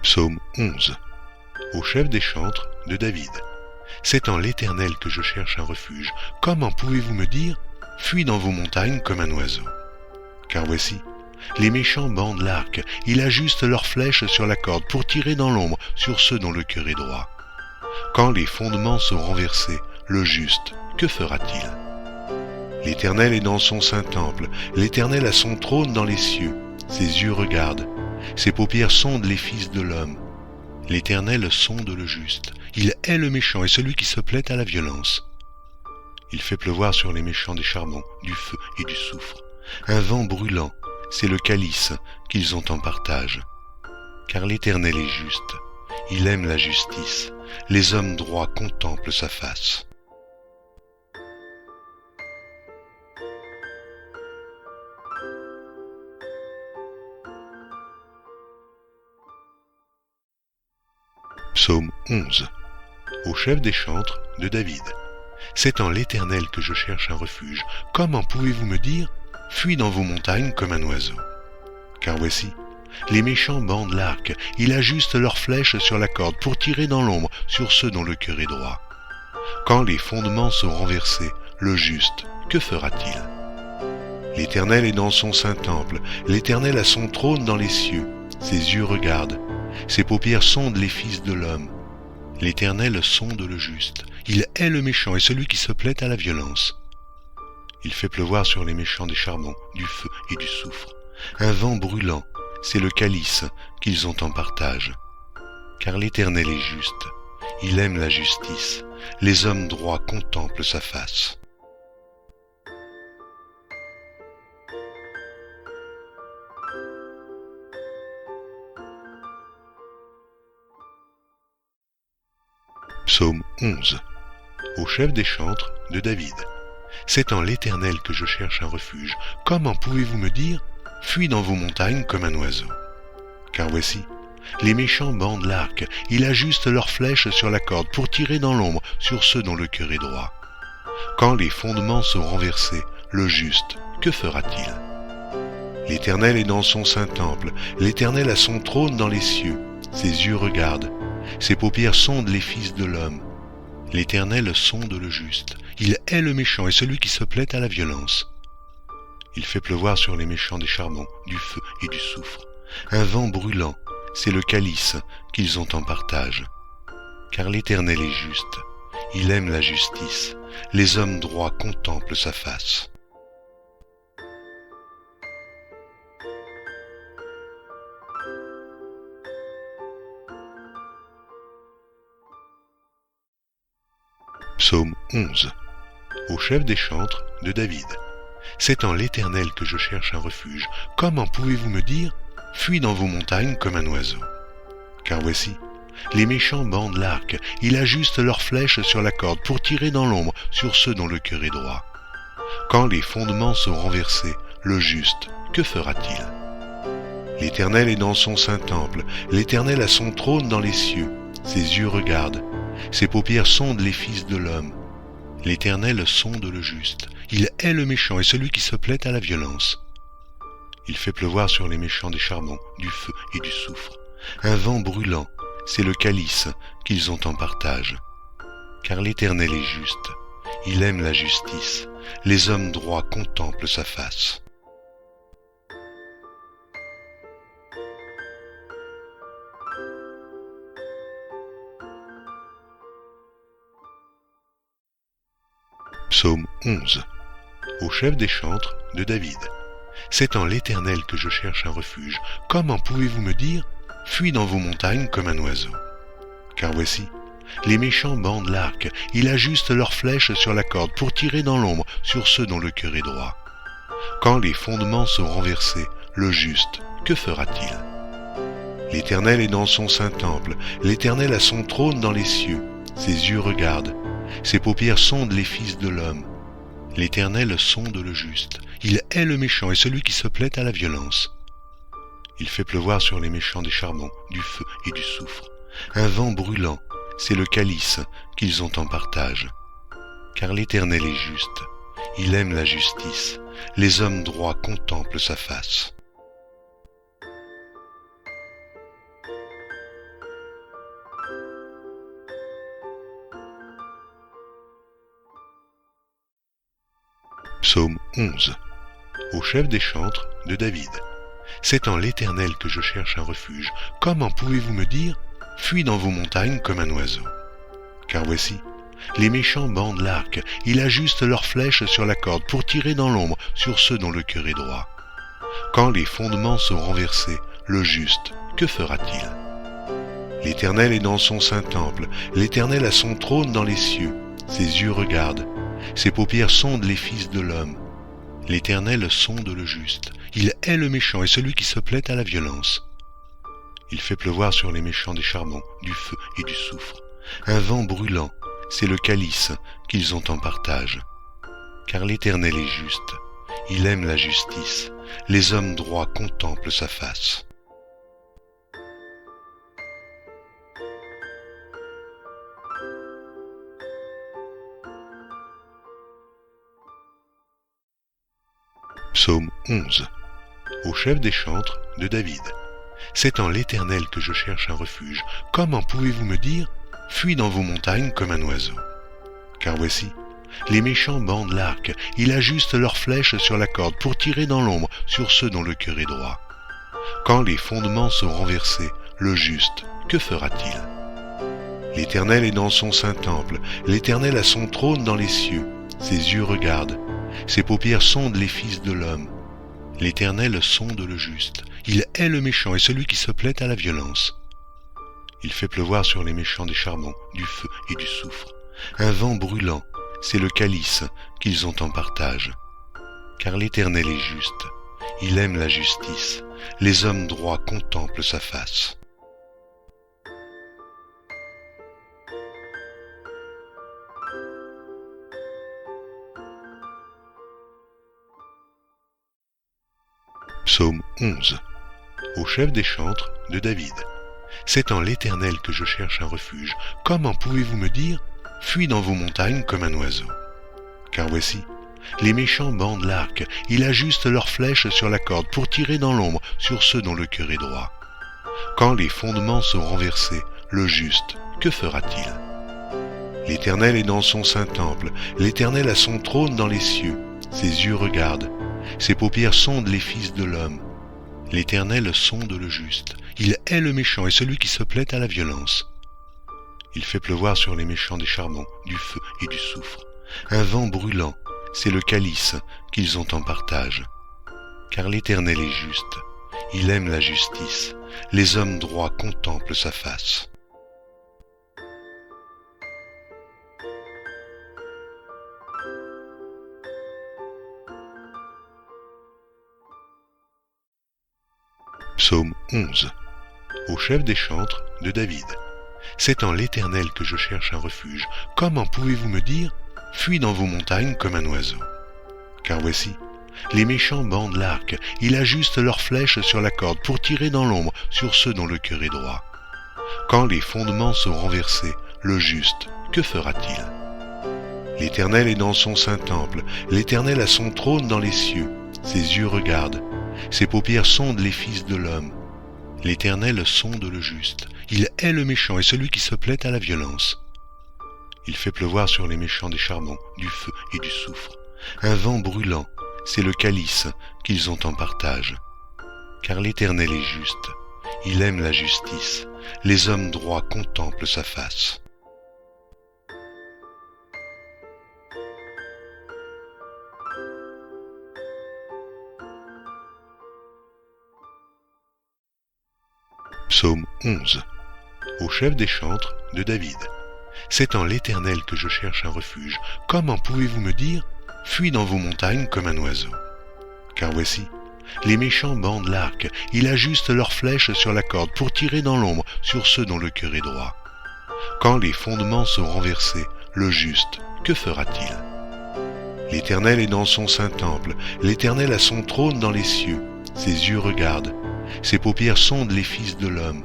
Psaume 11. Au chef des chantres de David. C'est en l'Éternel que je cherche un refuge. Comment pouvez-vous me dire « Fuis dans vos montagnes comme un oiseau » Car voici, les méchants bandent l'arc, ils ajustent leurs flèches sur la corde pour tirer dans l'ombre sur ceux dont le cœur est droit. Quand les fondements sont renversés, le juste, que fera-t-il ? L'Éternel est dans son saint temple, l'Éternel a son trône dans les cieux, ses yeux regardent, ses paupières sondent les fils de l'homme. L'Éternel sonde le juste, il hait le méchant et celui qui se plaît à la violence. Il fait pleuvoir sur les méchants des charbons, du feu et du soufre. Un vent brûlant, c'est le calice qu'ils ont en partage. Car l'Éternel est juste, il aime la justice, les hommes droits contemplent sa face. Psaume 11. Au chef des chantres de David. C'est en l'Éternel que je cherche un refuge. Comment pouvez-vous me dire « Fuis dans vos montagnes comme un oiseau » Car voici, les méchants bandent l'arc, ils ajustent leurs flèches sur la corde pour tirer dans l'ombre sur ceux dont le cœur est droit. Quand les fondements sont renversés, le juste, que fera-t-il ? L'Éternel est dans son saint temple, l'Éternel a son trône dans les cieux, ses yeux regardent, ses paupières sondent les fils de l'homme. L'Éternel sonde le juste, il hait le méchant et celui qui se plaît à la violence. Il fait pleuvoir sur les méchants des charbons, du feu et du soufre. Un vent brûlant, c'est le calice qu'ils ont en partage. Car l'Éternel est juste, il aime la justice, les hommes droits contemplent sa face. Psaume 11. Au chef des chantres de David. C'est en l'Éternel que je cherche un refuge. Comment pouvez-vous me dire « Fuis dans vos montagnes comme un oiseau » Car voici, les méchants bandent l'arc, ils ajustent leurs flèches sur la corde pour tirer dans l'ombre sur ceux dont le cœur est droit. Quand les fondements sont renversés, le juste, que fera-t-il ? L'Éternel est dans son saint temple, l'Éternel a son trône dans les cieux, ses yeux regardent, ses paupières sondent les fils de l'homme. L'Éternel sonde le juste, il hait le méchant et celui qui se plaît à la violence. Il fait pleuvoir sur les méchants des charbons, du feu et du soufre. Un vent brûlant, c'est le calice qu'ils ont en partage. Car l'Éternel est juste, il aime la justice, les hommes droits contemplent sa face. Psaume 11. Au chef des chantres de David. C'est en l'Éternel que je cherche un refuge. Comment pouvez-vous me dire « Fuis dans vos montagnes comme un oiseau » Car voici, les méchants bandent l'arc, ils ajustent leurs flèches sur la corde pour tirer dans l'ombre sur ceux dont le cœur est droit. Quand les fondements sont renversés, le juste, que fera-t-il ? L'Éternel est dans son saint temple, l'Éternel a son trône dans les cieux, ses yeux regardent, ses paupières sondent les fils de l'homme. L'Éternel sonde le juste, il hait le méchant et celui qui se plaît à la violence. Il fait pleuvoir sur les méchants des charbons, du feu et du soufre. Un vent brûlant, c'est le calice qu'ils ont en partage. Car l'Éternel est juste, il aime la justice, les hommes droits contemplent sa face. Psaume 11. Au chef des chantres de David. C'est en l'Éternel que je cherche un refuge. Comment pouvez-vous me dire « Fuis dans vos montagnes comme un oiseau » Car voici, les méchants bandent l'arc, ils ajustent leurs flèches sur la corde pour tirer dans l'ombre sur ceux dont le cœur est droit. Quand les fondements sont renversés, le juste, que fera-t-il ? L'Éternel est dans son saint temple, l'Éternel a son trône dans les cieux, ses yeux regardent, ses paupières sondent les fils de l'homme. L'Éternel sonde le juste, il hait le méchant et celui qui se plaît à la violence. Il fait pleuvoir sur les méchants des charbons, du feu et du soufre. Un vent brûlant, c'est le calice qu'ils ont en partage. Car l'Éternel est juste, il aime la justice, les hommes droits contemplent sa face. Psaume 11. Au chef des chantres de David. C'est en l'Éternel que je cherche un refuge. Comment pouvez-vous me dire « Fuis dans vos montagnes comme un oiseau » Car voici, les méchants bandent l'arc, ils ajustent leurs flèches sur la corde pour tirer dans l'ombre sur ceux dont le cœur est droit. Quand les fondements sont renversés, le juste, que fera-t-il? L'Éternel est dans son saint temple, l'Éternel a son trône dans les cieux, ses yeux regardent, ses paupières sondent les fils de l'homme. L'Éternel sonde le juste, il hait le méchant et celui qui se plaît à la violence. Il fait pleuvoir sur les méchants des charbons, du feu et du soufre. Un vent brûlant, c'est le calice qu'ils ont en partage. Car l'Éternel est juste, il aime la justice, les hommes droits contemplent sa face. Psaume 11. Au chef des chantres de David. C'est en l'Éternel que je cherche un refuge. Comment pouvez-vous me dire « Fuis dans vos montagnes comme un oiseau » Car voici, les méchants bandent l'arc, ils ajustent leurs flèches sur la corde pour tirer dans l'ombre sur ceux dont le cœur est droit. Quand les fondements sont renversés, le juste, que fera-t-il? L'Éternel est dans son saint temple, l'Éternel a son trône dans les cieux, ses yeux regardent, ses paupières sondent les fils de l'homme. L'Éternel sonde le juste, il hait le méchant et celui qui se plaît à la violence. Il fait pleuvoir sur les méchants des charbons, du feu et du soufre. Un vent brûlant, c'est le calice qu'ils ont en partage. Car l'Éternel est juste, il aime la justice, les hommes droits contemplent sa face. Psaume 11. Au chef des chantres de David. C'est en l'Éternel que je cherche un refuge. Comment pouvez-vous me dire « Fuis dans vos montagnes comme un oiseau » Car voici, les méchants bandent l'arc, ils ajustent leurs flèches sur la corde pour tirer dans l'ombre sur ceux dont le cœur est droit. Quand les fondements sont renversés, le juste, que fera-t-il? L'Éternel est dans son saint temple, l'Éternel a son trône dans les cieux, ses yeux regardent, ses paupières sondent les fils de l'homme. L'Éternel sonde le juste, il hait le méchant et celui qui se plaît à la violence. Il fait pleuvoir sur les méchants des charbons, du feu et du soufre. Un vent brûlant, c'est le calice qu'ils ont en partage. Car l'Éternel est juste, il aime la justice, les hommes droits contemplent sa face. Psaume 11. Au chef des chantres de David. C'est en l'Éternel que je cherche un refuge. Comment pouvez-vous me dire « Fuis dans vos montagnes comme un oiseau » Car voici, les méchants bandent l'arc, ils ajustent leurs flèches sur la corde pour tirer dans l'ombre sur ceux dont le cœur est droit. Quand les fondements sont renversés, le juste, que fera-t-il? L'Éternel est dans son saint temple, l'Éternel a son trône dans les cieux, ses yeux regardent, ses paupières sondent les fils de l'homme. L'Éternel sonde le juste, il hait le méchant et celui qui se plaît à la violence. Il fait pleuvoir sur les méchants des charbons, du feu et du soufre. Un vent brûlant, c'est le calice qu'ils ont en partage. Car l'Éternel est juste, il aime la justice, les hommes droits contemplent sa face. Psaume 11. Au chef des chantres de David. C'est en l'Éternel que je cherche un refuge. Comment pouvez-vous me dire « Fuis dans vos montagnes comme un oiseau » Car voici, les méchants bandent l'arc, ils ajustent leurs flèches sur la corde pour tirer dans l'ombre sur ceux dont le cœur est droit. Quand les fondements sont renversés, le juste, que fera-t-il? L'Éternel est dans son saint temple, l'Éternel a son trône dans les cieux, ses yeux regardent, ses paupières sondent les fils de l'homme.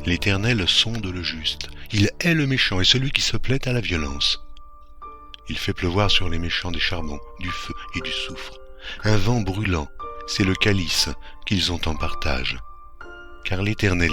L'Éternel sonde le juste, il hait le méchant et celui qui se plaît à la violence. Il fait pleuvoir sur les méchants des charbons, du feu et du soufre. Un vent brûlant, c'est le calice qu'ils ont en partage. Car l'Éternel est